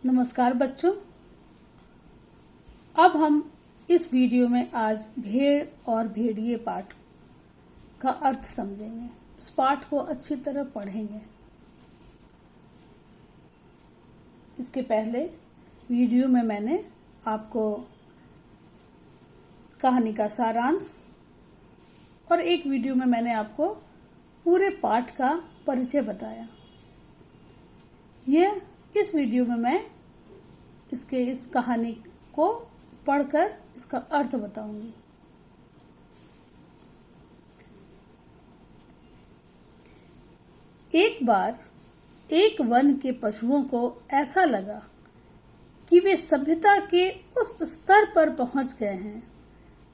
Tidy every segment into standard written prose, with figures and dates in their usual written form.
नमस्कार बच्चों। अब हम इस वीडियो में आज भेड़ और भेड़िए पाठ का अर्थ समझेंगे। इस पाठ को अच्छी तरह पढ़ेंगे। इसके पहले वीडियो में मैंने आपको कहानी का सारांश और एक वीडियो में मैंने आपको पूरे पाठ का परिचय बताया। इस वीडियो में मैं इस कहानी को पढ़कर इसका अर्थ बताऊंगी। एक बार एक वन के पशुओं को ऐसा लगा कि वे सभ्यता के उस स्तर पर पहुंच गए हैं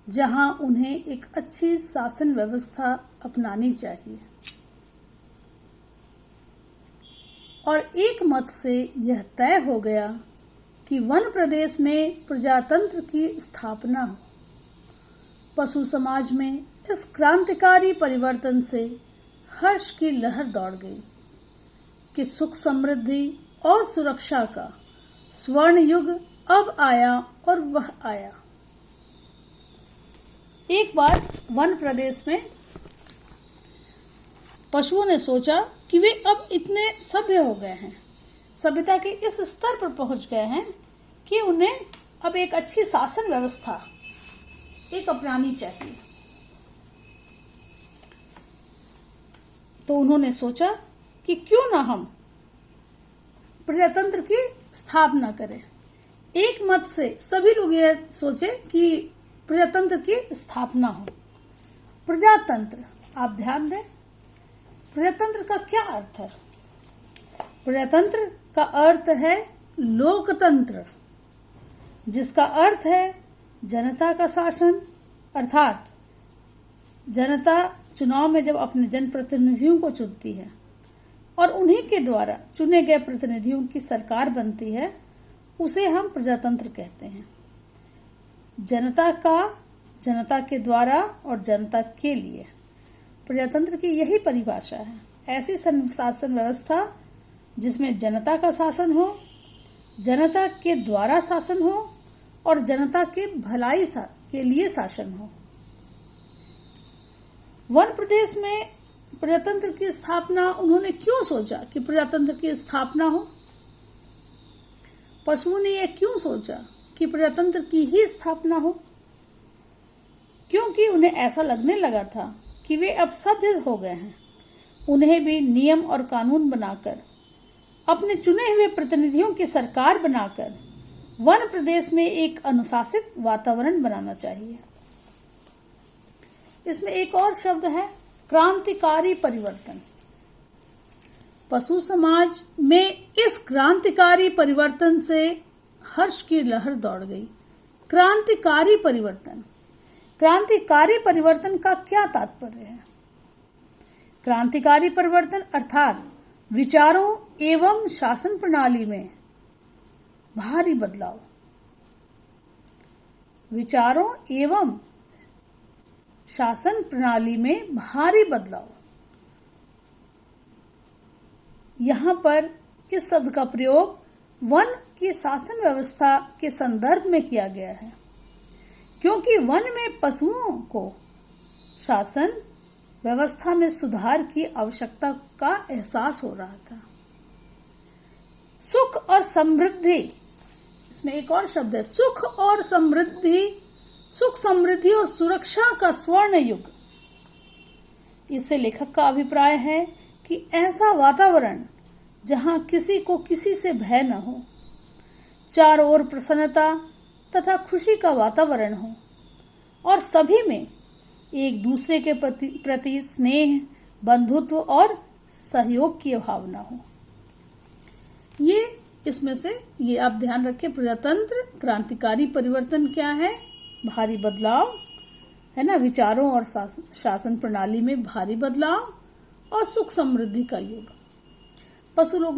जहां उन्हें एक अच्छी शासन व्यवस्था अपनानी चाहिए, और एक मत से यह तय हो गया कि वन प्रदेश में प्रजातंत्र की स्थापना हो। पशु समाज में इस क्रांतिकारी परिवर्तन से हर्ष की लहर दौड़ गई कि सुख समृद्धि और सुरक्षा का स्वर्ण युग अब आया और वह आया। एक बार वन प्रदेश में पशुओं ने सोचा कि वे अब इतने सभ्य हो गए हैं, सभ्यता के इस स्तर पर पहुंच गए हैं कि उन्हें अब एक अच्छी शासन व्यवस्था अपनानी चाहिए। तो उन्होंने सोचा कि क्यों ना हम प्रजातंत्र की स्थापना करें। एक मत से सभी लोग यह सोचे कि प्रजातंत्र की स्थापना हो। प्रजातंत्र, आप ध्यान दें, प्रजातंत्र का क्या अर्थ है? प्रजातंत्र का अर्थ है लोकतंत्र, जिसका अर्थ है जनता का शासन। अर्थात जनता चुनाव में जब अपने जनप्रतिनिधियों को चुनती है और उन्हीं के द्वारा चुने गए प्रतिनिधियों की सरकार बनती है, उसे हम प्रजातंत्र कहते हैं। जनता के द्वारा और जनता के लिए प्रजातंत्र की यही परिभाषा है। ऐसी शासन व्यवस्था जिसमें जनता का शासन हो, जनता के द्वारा शासन हो और जनता के भलाई के लिए शासन हो। वन प्रदेश में प्रजातंत्र की स्थापना उन्होंने क्यों सोचा कि प्रजातंत्र की स्थापना हो? पशुओं ने यह क्यों सोचा कि प्रजातंत्र की ही स्थापना हो? क्योंकि उन्हें ऐसा लगने लगा था कि वे अब सभ्य हो गए हैं। उन्हें भी नियम और कानून बनाकर, अपने चुने हुए प्रतिनिधियों की सरकार बनाकर वन प्रदेश में एक अनुशासित वातावरण बनाना चाहिए। इसमें एक और शब्द है क्रांतिकारी परिवर्तन। पशु समाज में इस क्रांतिकारी परिवर्तन से हर्ष की लहर दौड़ गई। क्रांतिकारी परिवर्तन, क्रांतिकारी परिवर्तन का क्या तात्पर्य है? क्रांतिकारी परिवर्तन अर्थात विचारों एवं शासन प्रणाली में भारी बदलाव। विचारों एवं शासन प्रणाली में भारी बदलाव। यहां पर इस शब्द का प्रयोग वन की शासन व्यवस्था के संदर्भ में किया गया है, क्योंकि वन में पशुओं को शासन व्यवस्था में सुधार की आवश्यकता का एहसास हो रहा था। सुख और समृद्धि, इसमें एक और शब्द है सुख और समृद्धि, सुख समृद्धि और सुरक्षा का स्वर्ण युग। इससे लेखक का अभिप्राय है कि ऐसा वातावरण जहां किसी को किसी से भय न हो, चारों ओर प्रसन्नता तथा खुशी का वातावरण हो और सभी में एक दूसरे के प्रति स्नेह, बंधुत्व और सहयोग की भावना हो। इसमें से ये आप ध्यान रखें। प्रजातंत्र, क्रांतिकारी परिवर्तन क्या है? भारी बदलाव है ना, विचारों और शासन प्रणाली में भारी बदलाव और सुख समृद्धि का युग। पशुओं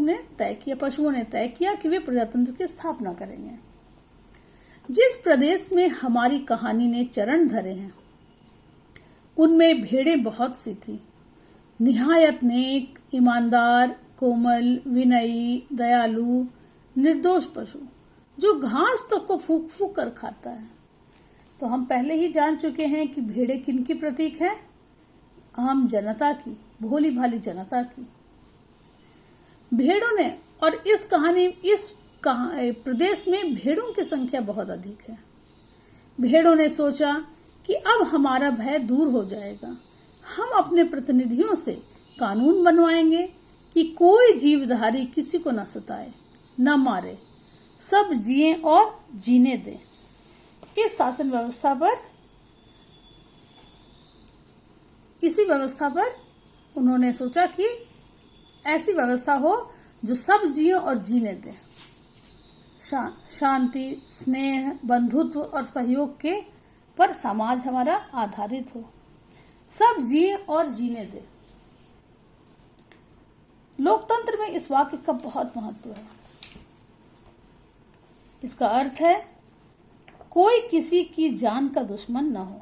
ने तय किया कि वे प्रजातंत्र की स्थापना करेंगे। जिस प्रदेश में हमारी कहानी ने चरण धरे हैं उनमें भेड़ें बहुत सी थी। निहायत नेक, ईमानदार, कोमल, विनयी, दयालु, निर्दोष पशु जो घास तक को फूक फूक कर खाता है। तो हम पहले ही जान चुके हैं कि भेड़ें किनकी प्रतीक है? आम जनता की, भोली भाली जनता की। भेड़ों ने, और इस प्रदेश में भेड़ों की संख्या बहुत अधिक है। भेड़ों ने सोचा कि अब हमारा भय दूर हो जाएगा, हम अपने प्रतिनिधियों से कानून बनवाएंगे कि कोई जीवधारी किसी को न सताए, न मारे, सब जिए और जीने दें। इस शासन व्यवस्था पर, इसी व्यवस्था पर उन्होंने सोचा कि ऐसी व्यवस्था हो जो सब जिए और जीने दे। शांति, स्नेह, बंधुत्व और सहयोग के पर समाज हमारा आधारित हो, सब जिए और जीने दे। लोकतंत्र में इस वाक्य का बहुत महत्व है। इसका अर्थ है कोई किसी की जान का दुश्मन न हो,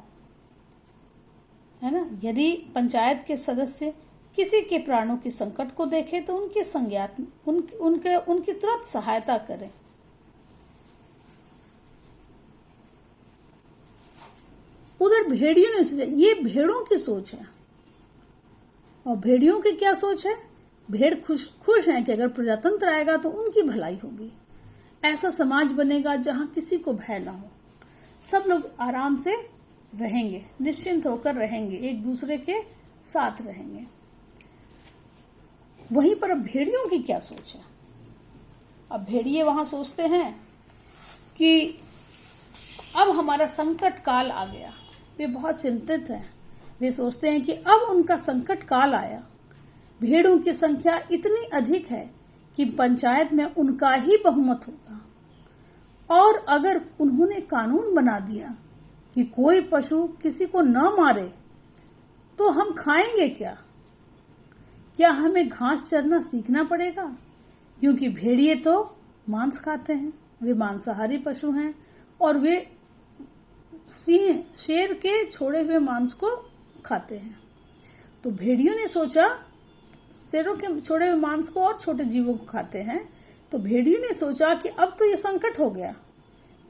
है ना। यदि पंचायत के सदस्य किसी के प्राणों की संकट को देखे तो उनकी तुरंत सहायता करें। उधर भेड़ियों ने सोचा, ये भेड़ों की सोच है। और भेड़ियों की क्या सोच है? भेड़ खुश हैं कि अगर प्रजातंत्र आएगा तो उनकी भलाई होगी। ऐसा समाज बनेगा जहां किसी को भय ना हो, सब लोग आराम से रहेंगे, निश्चिंत होकर रहेंगे, एक दूसरे के साथ रहेंगे। वहीं पर अब भेड़ियों की क्या सोच है? अब भेड़िए वहां सोचते हैं कि अब हमारा संकट काल आ गया। वे बहुत चिंतित हैं। वे सोचते हैं कि अब उनका संकट काल आया। भेड़ों की संख्या इतनी अधिक है कि पंचायत में उनका ही बहुमत होगा। और अगर उन्होंने कानून बना दिया कि कोई पशु किसी को न मारे तो हम खाएंगे क्या? क्या हमें घास चरना सीखना पड़ेगा? क्योंकि भेड़िए तो मांस खाते हैं, वे मांसाहारी पशु हैं और वे सिंह, शेर के छोड़े हुए मांस को खाते हैं। तो भेड़ियों ने सोचा, शेरों के छोड़े हुए मांस को और छोटे जीवों को खाते हैं, तो भेड़ियों ने सोचा कि अब तो ये संकट हो गया,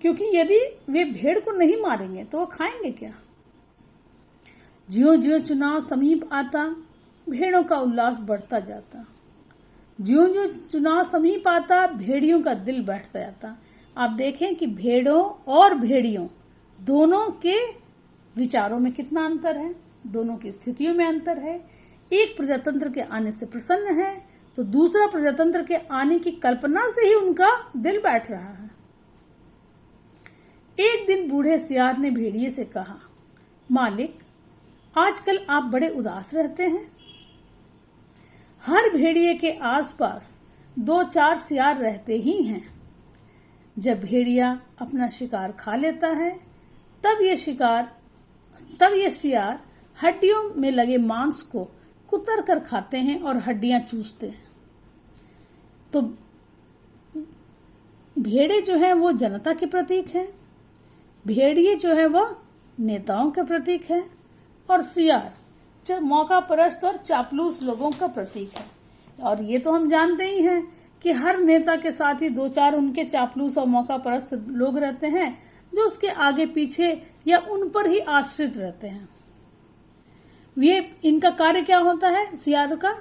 क्योंकि यदि वे भेड़ को नहीं मारेंगे तो वो खाएंगे क्या? ज्यों-ज्यों चुनाव समीप आता, भेड़ों का उल्लास बढ़ता जाता। ज्यों-ज्यों चुनाव समीप आता, भेड़ियों का दिल बैठता जाता। आप देखें कि भेड़ों और भेड़ियों दोनों के विचारों में कितना अंतर है, दोनों की स्थितियों में अंतर है। एक प्रजातंत्र के आने से प्रसन्न है तो दूसरा प्रजातंत्र के आने की कल्पना से ही उनका दिल बैठ रहा है। एक दिन बूढ़े सियार ने भेड़िए से कहा, मालिक, आजकल आप बड़े उदास रहते हैं। हर भेड़िए के आसपास 2-4 सियार रहते ही हैं। जब भेड़िया अपना शिकार खा लेता है तब ये सियार हड्डियों में लगे मांस को कुतर कर खाते हैं और हड्डियां चूसते हैं। तो भेड़े जो है वो जनता के प्रतीक है, भेड़िए जो है वह नेताओं के प्रतीक है, और सियार मौका परस्त और चापलूस लोगों का प्रतीक है। और ये तो हम जानते ही हैं कि हर नेता के साथ ही 2-4 उनके चापलूस और मौका परस्त लोग रहते हैं जो उसके आगे पीछे या उन पर ही आश्रित रहते हैं। ये इनका कार्य क्या होता है सियार का,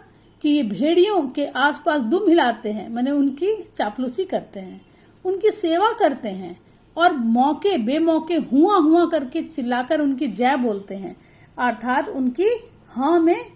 कि ये भेड़ियों के आसपास दुम हिलाते हैं, माने उनकी चापलूसी करते हैं, उनकी सेवा करते हैं और मौके बेमौके हुआ हुआ करके चिल्लाकर उनकी जय बोलते हैं, अर्थात उनकी हाँ में